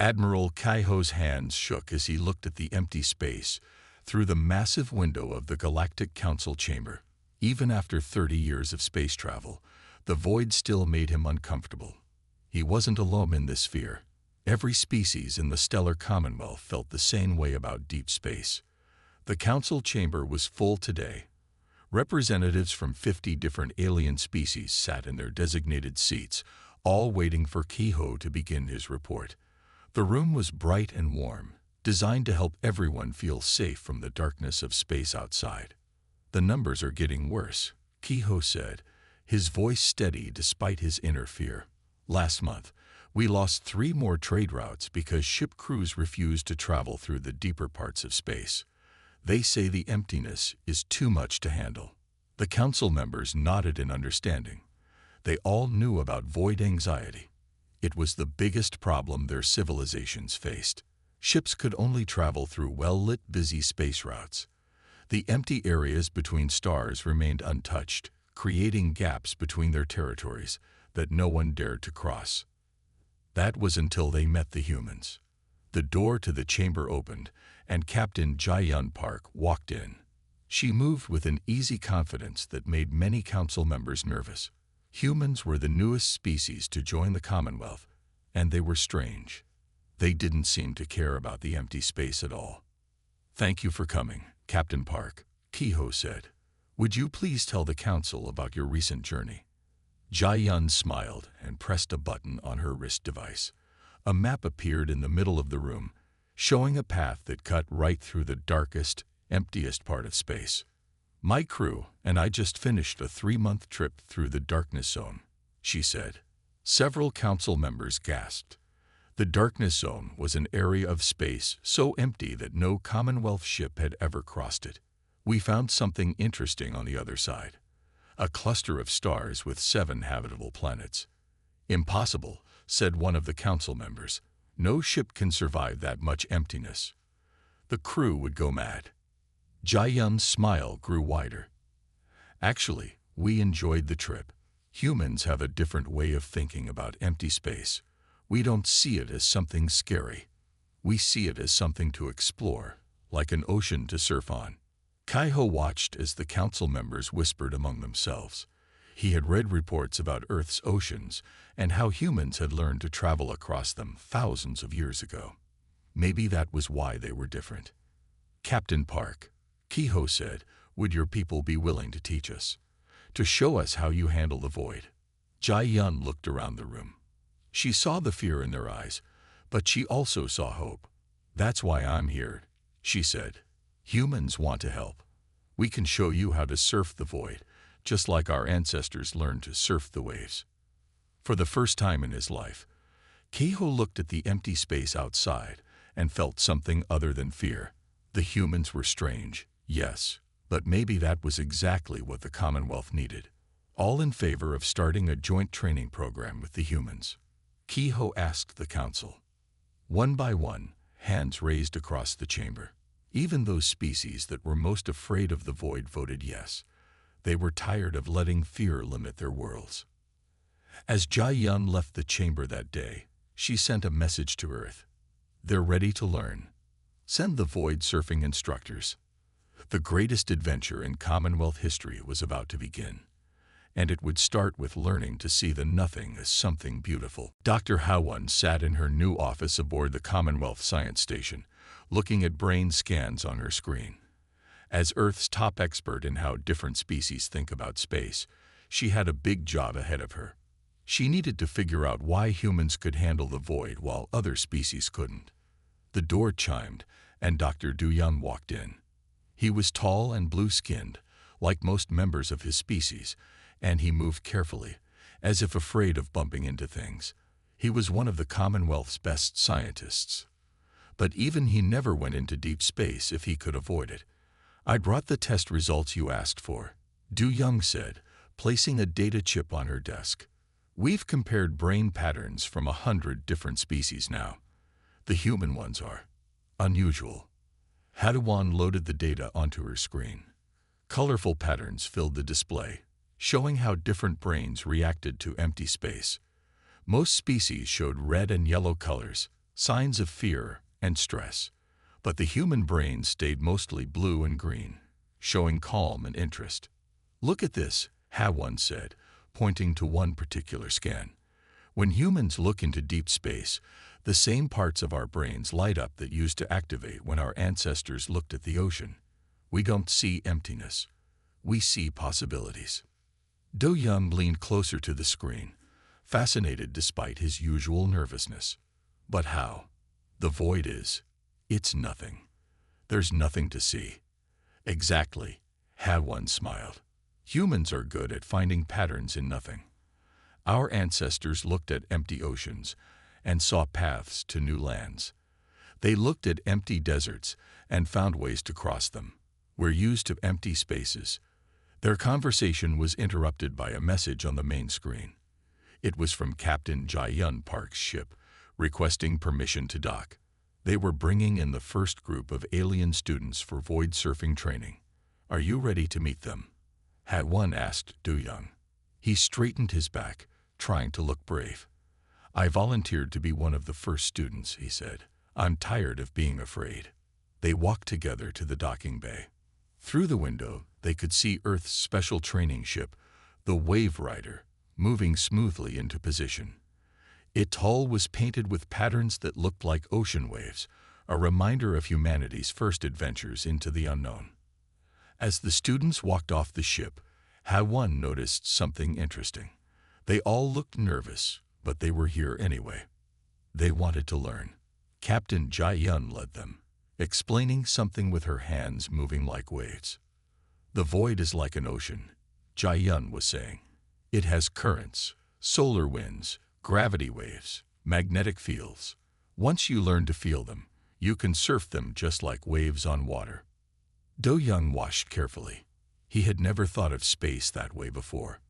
Admiral Kaiho's hands shook as he looked at the empty space through the massive window of the Galactic Council chamber. Even after 30 years of space travel, the void still made him uncomfortable. He wasn't alone in this fear. Every species in the stellar Commonwealth felt the same way about deep space. The council chamber was full today. Representatives from 50 different alien species sat in their designated seats, all waiting for Kaiho to begin his report. The room was bright and warm, designed to help everyone feel safe from the darkness of space outside. "The numbers are getting worse," Kaiho said, his voice steady despite his inner fear. "Last month, we lost 3 more trade routes because ship crews refused to travel through the deeper parts of space. They say the emptiness is too much to handle." The council members nodded in understanding. They all knew about void anxiety. It was the biggest problem their civilizations faced. Ships could only travel through well-lit, busy space routes. The empty areas between stars remained untouched, creating gaps between their territories that no one dared to cross. That was until they met the humans. The door to the chamber opened, and Captain Jae-yun Park walked in. She moved with an easy confidence that made many council members nervous. Humans were the newest species to join the Commonwealth, and they were strange. They didn't seem to care about the empty space at all. "Thank you for coming, Captain Park," Kaiho said. "Would you please tell the council about your recent journey?" Jae-yun smiled and pressed a button on her wrist device. A map appeared in the middle of the room, showing a path that cut right through the darkest, emptiest part of space. "My crew and I just finished a 3-month trip through the Darkness Zone," she said. Several council members gasped. The Darkness Zone was an area of space so empty that no Commonwealth ship had ever crossed it. "We found something interesting on the other side. A cluster of stars with 7 habitable planets." "Impossible," said one of the council members. "No ship can survive that much emptiness. The crew would go mad." Jae-yun's smile grew wider. "Actually, we enjoyed the trip. Humans have a different way of thinking about empty space. We don't see it as something scary. We see it as something to explore, like an ocean to surf on." Kaiho watched as the council members whispered among themselves. He had read reports about Earth's oceans and how humans had learned to travel across them thousands of years ago. Maybe that was why they were different. "Captain Park," Kaiho said, "would your people be willing to teach us? To show us how you handle the void?" Jae-yun looked around the room. She saw the fear in their eyes, but she also saw hope. "That's why I'm here," she said. "Humans want to help. We can show you how to surf the void, just like our ancestors learned to surf the waves." For the first time in his life, Kaiho looked at the empty space outside and felt something other than fear. The humans were strange, yes, but maybe that was exactly what the Commonwealth needed. All in favor of starting a joint training program with the humans? Kaiho asked the council. One by one, hands raised across the chamber. Even those species that were most afraid of the void voted yes. They were tired of letting fear limit their worlds. As Jae-yun left the chamber that day, she sent a message to Earth. "They're ready to learn. Send the void surfing instructors." The greatest adventure in Commonwealth history was about to begin, and it would start with learning to see the nothing as something beautiful. Dr. Howon sat in her new office aboard the Commonwealth Science Station, looking at brain scans on her screen. As Earth's top expert in how different species think about space, she had a big job ahead of her. She needed to figure out why humans could handle the void while other species couldn't. The door chimed, and Dr. Du-yun walked in. He was tall and blue-skinned, like most members of his species, and he moved carefully, as if afraid of bumping into things. He was one of the Commonwealth's best scientists. But even he never went into deep space if he could avoid it. "I brought the test results you asked for," Du-yun said, placing a data chip on her desk. "We've compared brain patterns from 100 different species now. The human ones are unusual." Howon loaded the data onto her screen. Colorful patterns filled the display, showing how different brains reacted to empty space. Most species showed red and yellow colors, signs of fear and stress. But the human brain stayed mostly blue and green, showing calm and interest. "Look at this," Ha1 said, pointing to one particular scan. "When humans look into deep space, the same parts of our brains light up that used to activate when our ancestors looked at the ocean. We don't see emptiness. We see possibilities." Do Young leaned closer to the screen, fascinated despite his usual nervousness. "But how? The void is. It's nothing. There's nothing to see." "Exactly," Ha1 smiled. "Humans are good at finding patterns in nothing. Our ancestors looked at empty oceans and saw paths to new lands. They looked at empty deserts and found ways to cross them. We're used to empty spaces." Their conversation was interrupted by a message on the main screen. It was from Captain Jae-yun Park's ship, requesting permission to dock. They were bringing in the first group of alien students for void surfing training. "Are you ready to meet them?" Ha1 asked Do Young. He straightened his back, trying to look brave. "I volunteered to be one of the first students," he said. "I'm tired of being afraid." They walked together to the docking bay. Through the window, they could see Earth's special training ship, the Wave Rider, moving smoothly into position. Its hull was painted with patterns that looked like ocean waves, a reminder of humanity's first adventures into the unknown. As the students walked off the ship, Ha1 noticed something interesting. They all looked nervous, but they were here anyway. They wanted to learn. Captain Jae-yun led them, explaining something with her hands moving like waves. "The void is like an ocean," Jae-yun was saying. "It has currents, solar winds, gravity waves, magnetic fields. Once you learn to feel them, you can surf them just like waves on water." Do Young watched carefully. He had never thought of space that way before.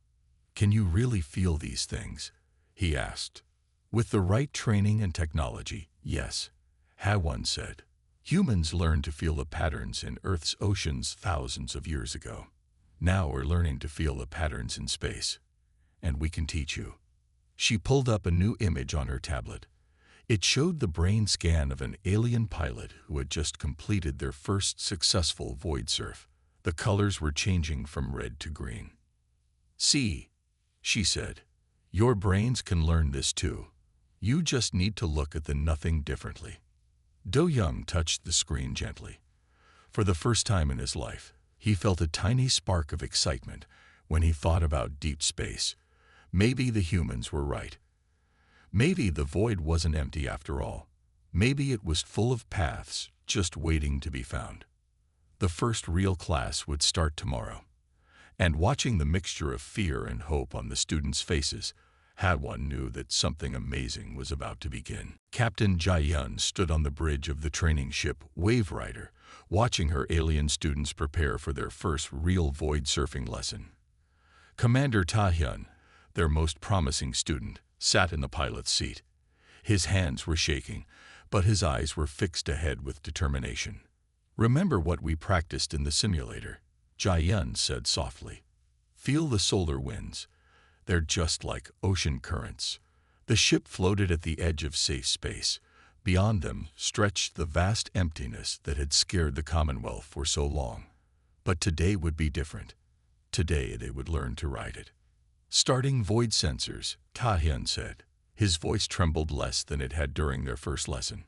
"Can you really feel these things?" he asked. "With the right training and technology, yes," Ha1 said. "Humans learned to feel the patterns in Earth's oceans thousands of years ago. Now we're learning to feel the patterns in space. And we can teach you." She pulled up a new image on her tablet. It showed the brain scan of an alien pilot who had just completed their first successful void surf. The colors were changing from red to green. "See," she said, "your brains can learn this too. You just need to look at the nothing differently." Do Young touched the screen gently. For the first time in his life, he felt a tiny spark of excitement when he thought about deep space. Maybe the humans were right. Maybe the void wasn't empty after all. Maybe it was full of paths just waiting to be found. The first real class would start tomorrow. And watching the mixture of fear and hope on the students' faces, Ha1 knew that something amazing was about to begin. Captain Jae-yun stood on the bridge of the training ship Wave Rider, watching her alien students prepare for their first real void surfing lesson. Commander Ta-hyun, their most promising student, sat in the pilot's seat. His hands were shaking, but his eyes were fixed ahead with determination. "Remember what we practiced in the simulator," Jae-yun said softly. "Feel the solar winds. They're just like ocean currents." The ship floated at the edge of safe space. Beyond them stretched the vast emptiness that had scared the Commonwealth for so long. But today would be different. Today they would learn to ride it. "Starting void sensors," Ta-hyun said. His voice trembled less than it had during their first lesson.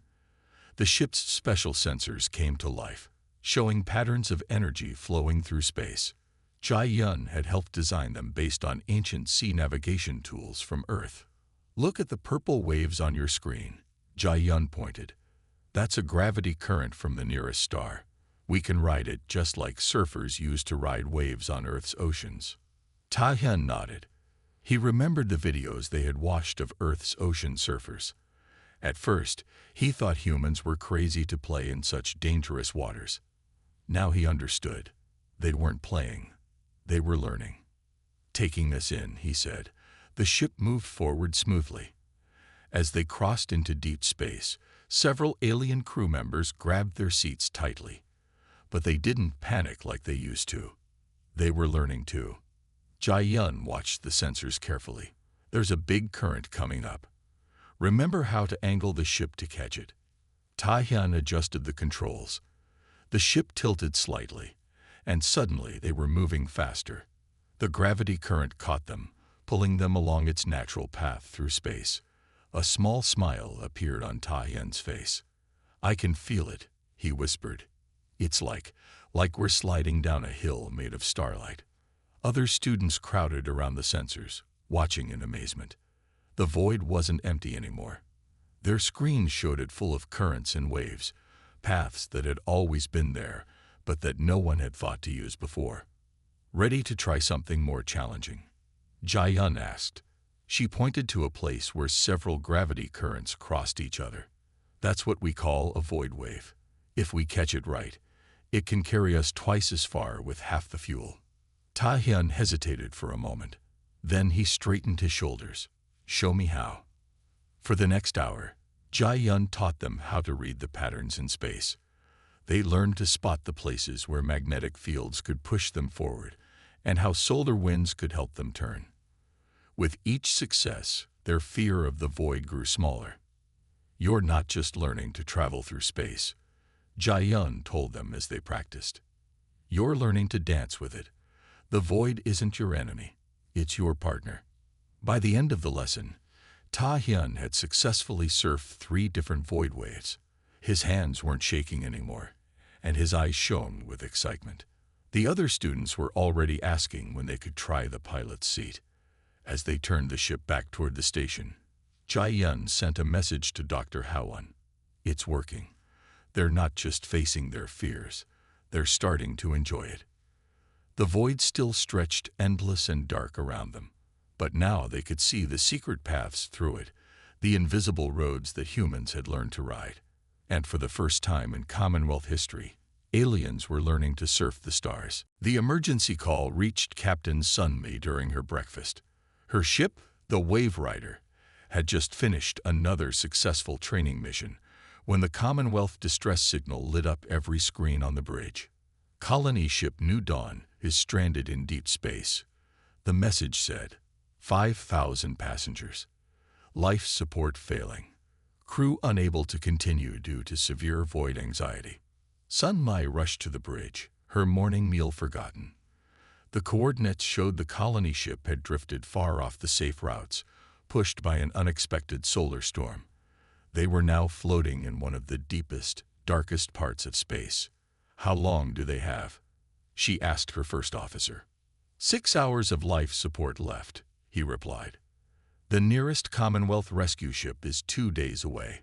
The ship's special sensors came to life, showing patterns of energy flowing through space. Jae-yun had helped design them based on ancient sea navigation tools from Earth. "Look at the purple waves on your screen," Jae-yun pointed. "That's a gravity current from the nearest star. We can ride it just like surfers used to ride waves on Earth's oceans." Ta-hyun nodded. He remembered the videos they had watched of Earth's ocean surfers. At first, he thought humans were crazy to play in such dangerous waters. Now he understood. They weren't playing. They were learning. "Taking this in," he said. The ship moved forward smoothly. As they crossed into deep space, several alien crew members grabbed their seats tightly. But they didn't panic like they used to. They were learning too. Jae-yun watched the sensors carefully. "There's a big current coming up. Remember how to angle the ship to catch it. Ta-hyun adjusted the controls. The ship tilted slightly, and suddenly they were moving faster. The gravity current caught them, pulling them along its natural path through space. A small smile appeared on Ta-hyun's face. "I can feel it," he whispered. "It's like we're sliding down a hill made of starlight." Other students crowded around the sensors, watching in amazement. The void wasn't empty anymore. Their screens showed it full of currents and waves, paths that had always been there, but that no one had thought to use before. "Ready to try something more challenging?" Jae-yun asked. She pointed to a place where several gravity currents crossed each other. "That's what we call a void wave. If we catch it right, it can carry us twice as far with half the fuel." Ta-hyun hesitated for a moment. Then he straightened his shoulders. "Show me how." For the next hour, Jae-yun taught them how to read the patterns in space. They learned to spot the places where magnetic fields could push them forward and how solar winds could help them turn. With each success, their fear of the void grew smaller. "You're not just learning to travel through space," Jae-yun told them as they practiced. "You're learning to dance with it. The void isn't your enemy, it's your partner." By the end of the lesson, Ta-hyun had successfully surfed 3 different void waves. His hands weren't shaking anymore, and his eyes shone with excitement. The other students were already asking when they could try the pilot's seat. As they turned the ship back toward the station, Jae-yun sent a message to Dr. Howon. "It's working. They're not just facing their fears, they're starting to enjoy it." The void still stretched endless and dark around them, but now they could see the secret paths through it, the invisible roads that humans had learned to ride. And for the first time in Commonwealth history, aliens were learning to surf the stars. The emergency call reached Captain Sunmi during her breakfast. Her ship, the Wave Rider, had just finished another successful training mission when the Commonwealth distress signal lit up every screen on the bridge. "Colony ship New Dawn is stranded in deep space," the message said. 5,000 passengers. Life support failing. Crew unable to continue due to severe void anxiety. Sunmi rushed to the bridge, her morning meal forgotten. The coordinates showed the colony ship had drifted far off the safe routes, pushed by an unexpected solar storm. They were now floating in one of the deepest, darkest parts of space. "How long do they have?" she asked her first officer. 6 hours of life support left," he replied. "The nearest Commonwealth rescue ship is 2 days away.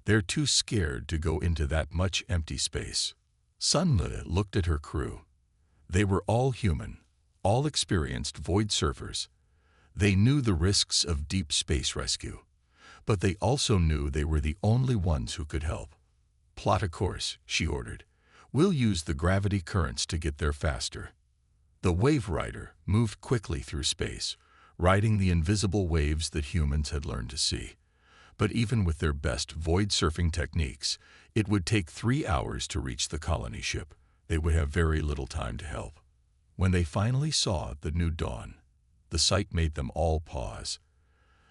They're too scared to go into that much empty space." Sunmi looked at her crew. They were all human, all experienced void surfers. They knew the risks of deep space rescue, but they also knew they were the only ones who could help. "Plot a course," she ordered. "We'll use the gravity currents to get there faster." The Wave Rider moved quickly through space, riding the invisible waves that humans had learned to see. But even with their best void surfing techniques, it would take 3 hours to reach the colony ship. They would have very little time to help. When they finally saw the New Dawn, the sight made them all pause.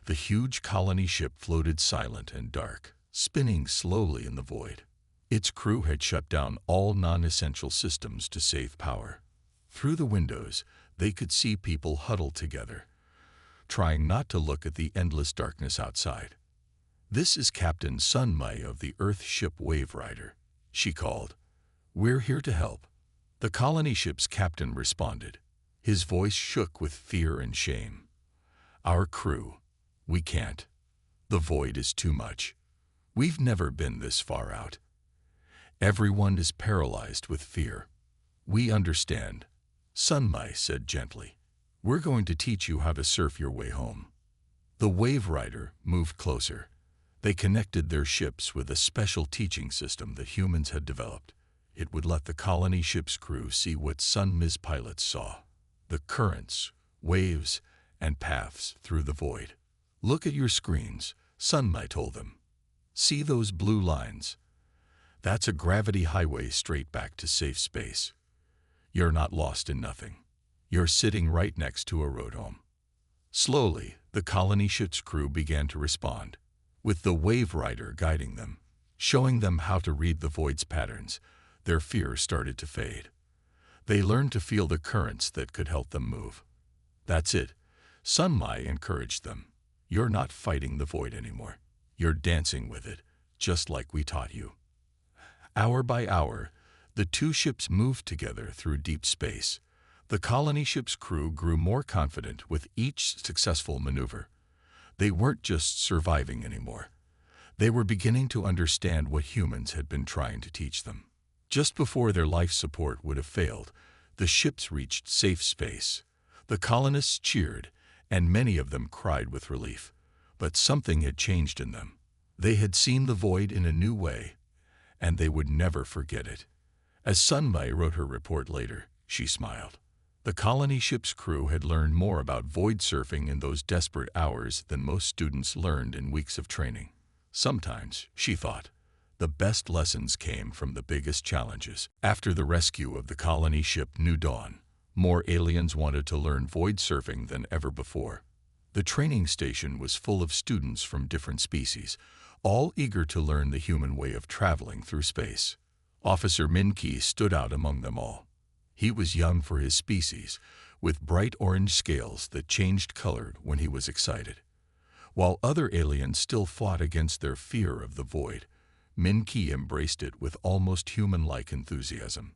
The huge colony ship floated silent and dark, spinning slowly in the void. Its crew had shut down all non-essential systems to save power. Through the windows, they could see people huddled together, trying not to look at the endless darkness outside. "This is Captain Sunmi of the Earth ship Wave Rider," she called. "We're here to help." The colony ship's captain responded. His voice shook with fear and shame. "Our crew, we can't. The void is too much. We've never been this far out. Everyone is paralyzed with fear." "We understand," Sunmi said gently. "We're going to teach you how to surf your way home." The Wave Rider moved closer. They connected their ships with a special teaching system that humans had developed. It would let the colony ship's crew see what Sunmi's pilots saw: the currents, waves, and paths through the void. "Look at your screens," Sunmi told them. "See those blue lines? That's a gravity highway straight back to safe space. You're not lost in nothing. You're sitting right next to a road home." Slowly, the colony ship's crew began to respond. with the Wave Rider guiding them, showing them how to read the void's patterns. Their fear started to fade. They learned to feel the currents that could help them move. That's it. Sunmai encouraged them. You're not fighting the void anymore. You're dancing with it, just like we taught you. Hour by hour, the two ships moved together through deep space. The colony ship's crew grew more confident with each successful maneuver. They weren't just surviving anymore. They were beginning to understand what humans had been trying to teach them. Just before their life support would have failed, the ships reached safe space. The colonists cheered, and many of them cried with relief. But something had changed in them. They had seen the void in a new way, and they would never forget it. As Sunmai wrote her report later, she smiled. The colony ship's crew had learned more about void surfing in those desperate hours than most students learned in weeks of training. Sometimes, she thought, the best lessons came from the biggest challenges. After the rescue of the colony ship New Dawn, more aliens wanted to learn void surfing than ever before. The training station was full of students from different species, all eager to learn the human way of traveling through space. Officer Min-Ki stood out among them all. He was young for his species, with bright orange scales that changed color when he was excited. While other aliens still fought against their fear of the void, Min-Ki embraced it with almost human-like enthusiasm.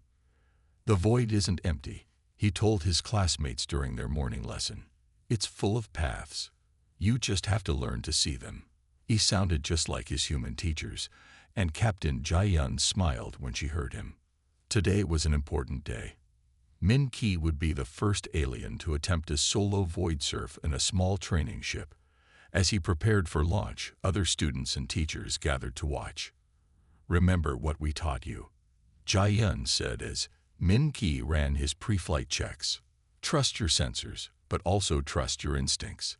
The void isn't empty, he told his classmates during their morning lesson. It's full of paths. You just have to learn to see them. He sounded just like his human teachers, and Captain Jai-yun smiled when she heard him. Today was an important day. Min-Ki would be the first alien to attempt a solo void surf in a small training ship. As he prepared for launch, other students and teachers gathered to watch. Remember what we taught you, Jai-yun said as Min-Ki ran his pre-flight checks. Trust your sensors, but also trust your instincts.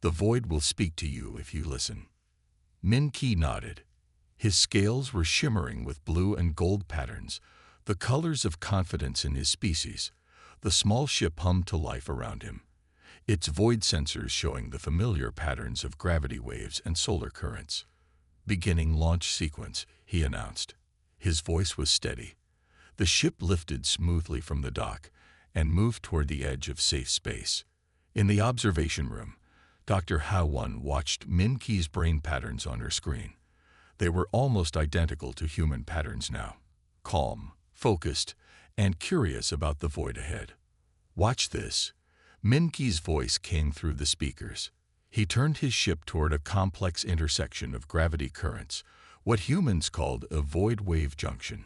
The void will speak to you if you listen. Min-Ki nodded. His scales were shimmering with blue and gold patterns, the colors of confidence in his species. The small ship hummed to life around him, its void sensors showing the familiar patterns of gravity waves and solar currents. Beginning launch sequence, he announced. His voice was steady. The ship lifted smoothly from the dock and moved toward the edge of safe space. In the observation room, Dr. Ha-won watched Min-Ki's brain patterns on her screen. They were almost identical to human patterns now, calm, focused, and curious about the void ahead. Watch this. Min-Ki's voice came through the speakers. He turned his ship toward a complex intersection of gravity currents, what humans called a void wave junction.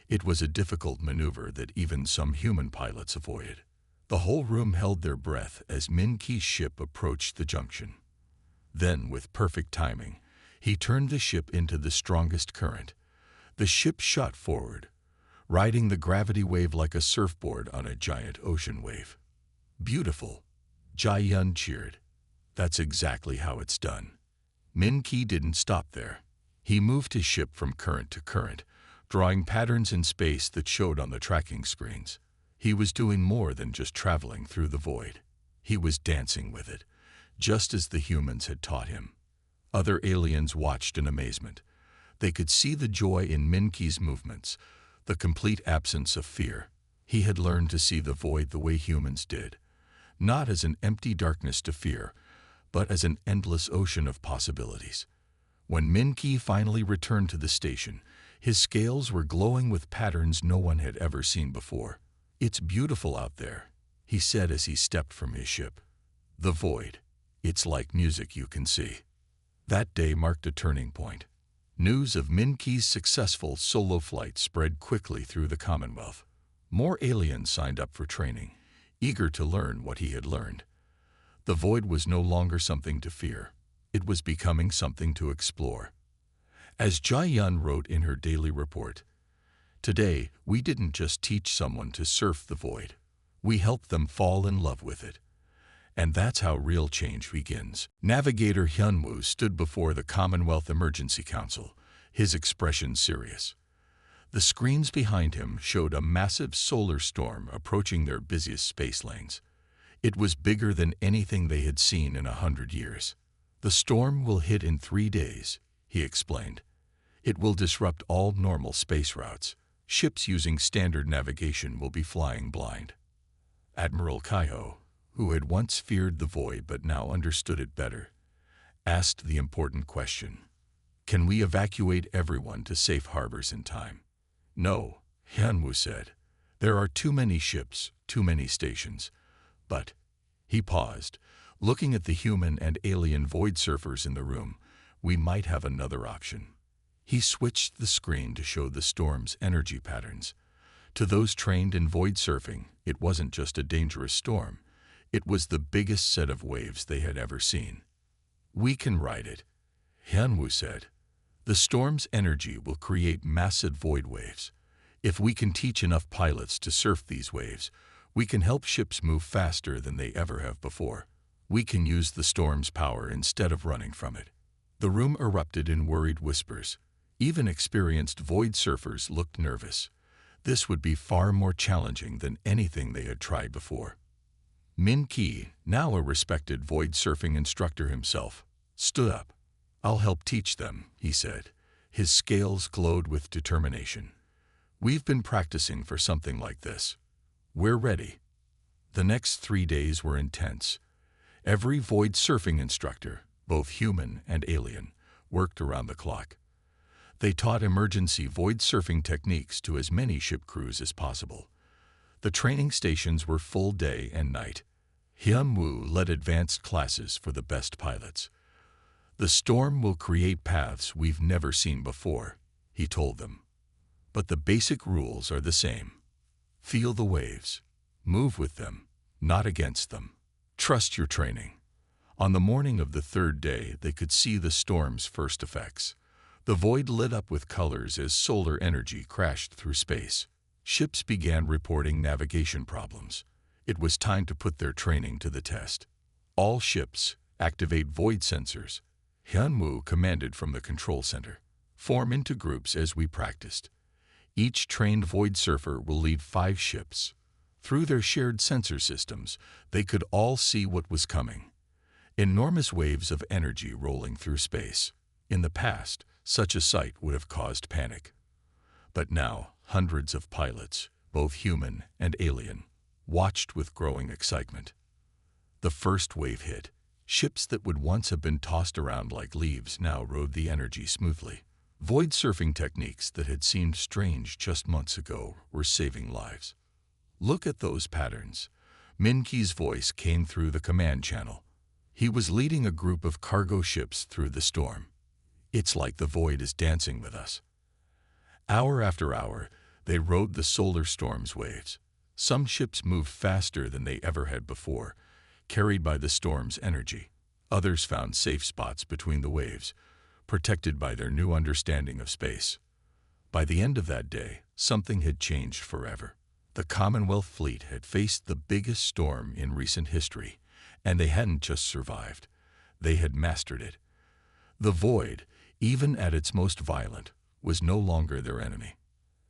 It was a difficult maneuver that even some human pilots avoided. The whole room held their breath as Min-Ki's ship approached the junction. Then, with perfect timing, he turned the ship into the strongest current. The ship shot forward, riding the gravity wave like a surfboard on a giant ocean wave. Beautiful, Jai-yun cheered. That's exactly how it's done. Min-Ki didn't stop there. He moved his ship from current to current, drawing patterns in space that showed on the tracking screens. He was doing more than just traveling through the void. He was dancing with it, just as the humans had taught him. Other aliens watched in amazement. They could see the joy in Min-Ki's movements, the complete absence of fear. He had learned to see the void the way humans did, not as an empty darkness to fear, but as an endless ocean of possibilities. When Min-Ki finally returned to the station, his scales were glowing with patterns no one had ever seen before. It's beautiful out there, he said as he stepped from his ship. The void. It's like music you can see. That day marked a turning point. News of Min-Ki's successful solo flight spread quickly through the Commonwealth. More aliens signed up for training, eager to learn what he had learned. The void was no longer something to fear. It was becoming something to explore. As Jai-yun wrote in her daily report, "Today, we didn't just teach someone to surf the void. We helped them fall in love with it. And that's how real change begins." Navigator Hyun-woo stood before the Commonwealth Emergency Council, his expression serious. The screens behind him showed a massive solar storm approaching their busiest space lanes. It was bigger than anything they had seen in 100 years. The storm will hit in 3 days, he explained. It will disrupt all normal space routes. Ships using standard navigation will be flying blind. Admiral Kaiho, who had once feared the void but now understood it better, asked the important question. Can we evacuate everyone to safe harbors in time? No, Hyunwoo said. There are too many ships, too many stations. But, he paused, looking at the human and alien void surfers in the room, we might have another option. He switched the screen to show the storm's energy patterns. To those trained in void surfing, it wasn't just a dangerous storm. It was the biggest set of waves they had ever seen. We can ride it, Hyunwoo said. The storm's energy will create massive void waves. If we can teach enough pilots to surf these waves, we can help ships move faster than they ever have before. We can use the storm's power instead of running from it. The room erupted in worried whispers. Even experienced void surfers looked nervous. This would be far more challenging than anything they had tried before. Min Ki, now a respected void surfing instructor himself, stood up. I'll help teach them, he said. His scales glowed with determination. We've been practicing for something like this. We're ready. The next 3 days were intense. Every void surfing instructor, both human and alien, worked around the clock. They taught emergency void surfing techniques to as many ship crews as possible. The training stations were full day and night. Hyunwoo led advanced classes for the best pilots. The storm will create paths we've never seen before, he told them. But the basic rules are the same. Feel the waves. Move with them, not against them. Trust your training. On the morning of the 3rd day, they could see the storm's first effects. The void lit up with colors as solar energy crashed through space. Ships began reporting navigation problems. It was time to put their training to the test. All ships, activate void sensors, Hyunwoo commanded from the control center. Form into groups as we practiced. Each trained void surfer will lead 5 ships. Through their shared sensor systems, they could all see what was coming. Enormous waves of energy rolling through space. In the past, such a sight would have caused panic. But now, hundreds of pilots, both human and alien, watched with growing excitement. The first wave hit. Ships that would once have been tossed around like leaves now rode the energy smoothly. Void surfing techniques that had seemed strange just months ago were saving lives. Look at those patterns. Min Ki's voice came through the command channel. He was leading a group of cargo ships through the storm. It's like the void is dancing with us. Hour after hour, they rode the solar storm's waves. Some ships moved faster than they ever had before, carried by the storm's energy. Others found safe spots between the waves, protected by their new understanding of space. By the end of that day, something had changed forever. The Commonwealth fleet had faced the biggest storm in recent history, and they hadn't just survived. They had mastered it. The void, even at its most violent, was no longer their enemy.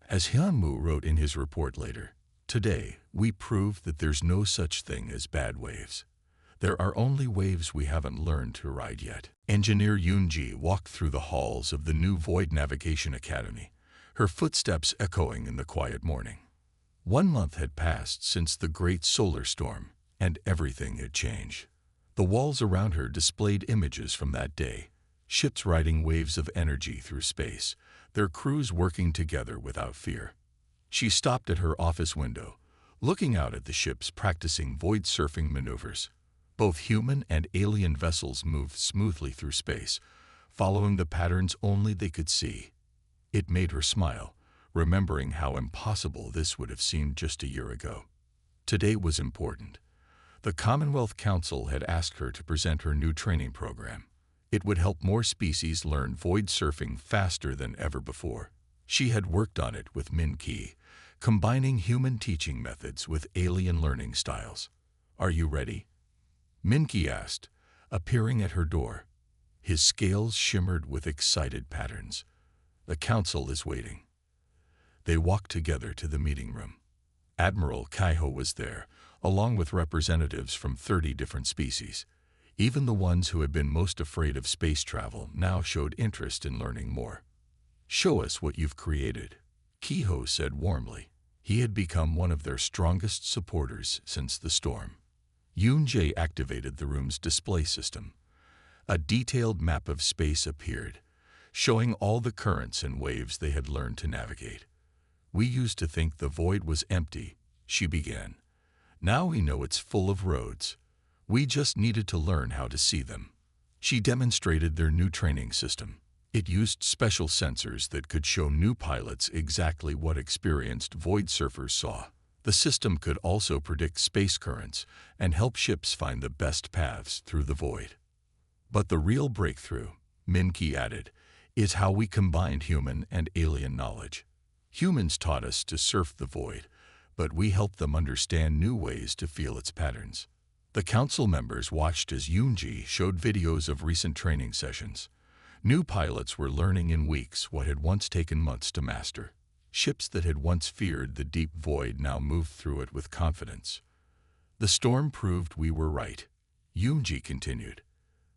As Hyunwoo wrote in his report later, today we proved that there's no such thing as bad waves. There are only waves we haven't learned to ride yet. Engineer Yoonji walked through the halls of the new Void Navigation Academy, her footsteps echoing in the quiet morning. 1 month had passed since the great solar storm, and everything had changed. The walls around her displayed images from that day, ships riding waves of energy through space, their crews working together without fear. She stopped at her office window, looking out at the ships practicing void surfing maneuvers. Both human and alien vessels moved smoothly through space, following the patterns only they could see. It made her smile, remembering how impossible this would have seemed just a year ago. Today was important. The Commonwealth Council had asked her to present her new training program. It would help more species learn void surfing faster than ever before. She had worked on it with Min Ki, combining human teaching methods with alien learning styles. Are you ready? Min Ki asked, appearing at her door. His scales shimmered with excited patterns. The council is waiting. They walked together to the meeting room. Admiral Kaiho was there, along with representatives from 30 different species. Even the ones who had been most afraid of space travel now showed interest in learning more. "Show us what you've created," Kehoe said warmly. He had become one of their strongest supporters since the storm. Yoon-jae activated the room's display system. A detailed map of space appeared, showing all the currents and waves they had learned to navigate. "We used to think the void was empty," she began. "Now we know it's full of roads. We just needed to learn how to see them." She demonstrated their new training system. It used special sensors that could show new pilots exactly what experienced void surfers saw. The system could also predict space currents and help ships find the best paths through the void. "But the real breakthrough," Min-ki added, "is how we combined human and alien knowledge. Humans taught us to surf the void, but we helped them understand new ways to feel its patterns." The council members watched as Yoon-jae showed videos of recent training sessions. New pilots were learning in weeks what had once taken months to master. Ships that had once feared the deep void now moved through it with confidence. "The storm proved we were right," Yoon-jae continued.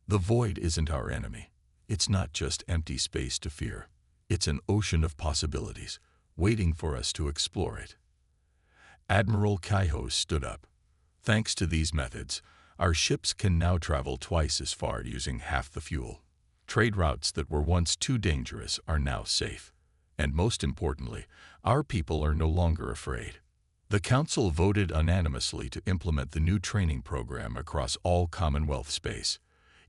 "The void isn't our enemy. It's not just empty space to fear. It's an ocean of possibilities, waiting for us to explore it." Admiral Kehoe stood up. "Thanks to these methods, our ships can now travel twice as far using half the fuel. Trade routes that were once too dangerous are now safe. And most importantly, our people are no longer afraid." The council voted unanimously to implement the new training program across all Commonwealth space.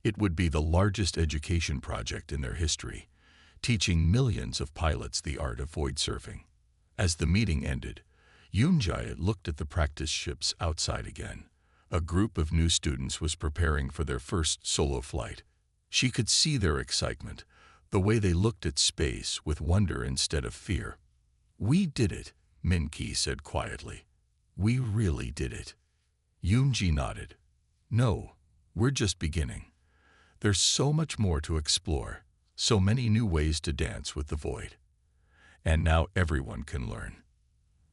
It would be the largest education project in their history, teaching millions of pilots the art of void surfing. As the meeting ended, Yoon-jae looked at the practice ships outside again. A group of new students was preparing for their first solo flight. She could see their excitement, the way they looked at space with wonder instead of fear. "We did it," Min-ki said quietly. "We really did it." Yoon-jae nodded. "No, we're just beginning. There's so much more to explore, so many new ways to dance with the void. And now everyone can learn."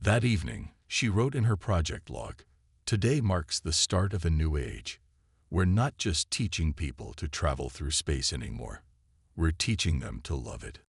That evening, she wrote in her project log, "Today marks the start of a new age. We're not just teaching people to travel through space anymore. We're teaching them to love it."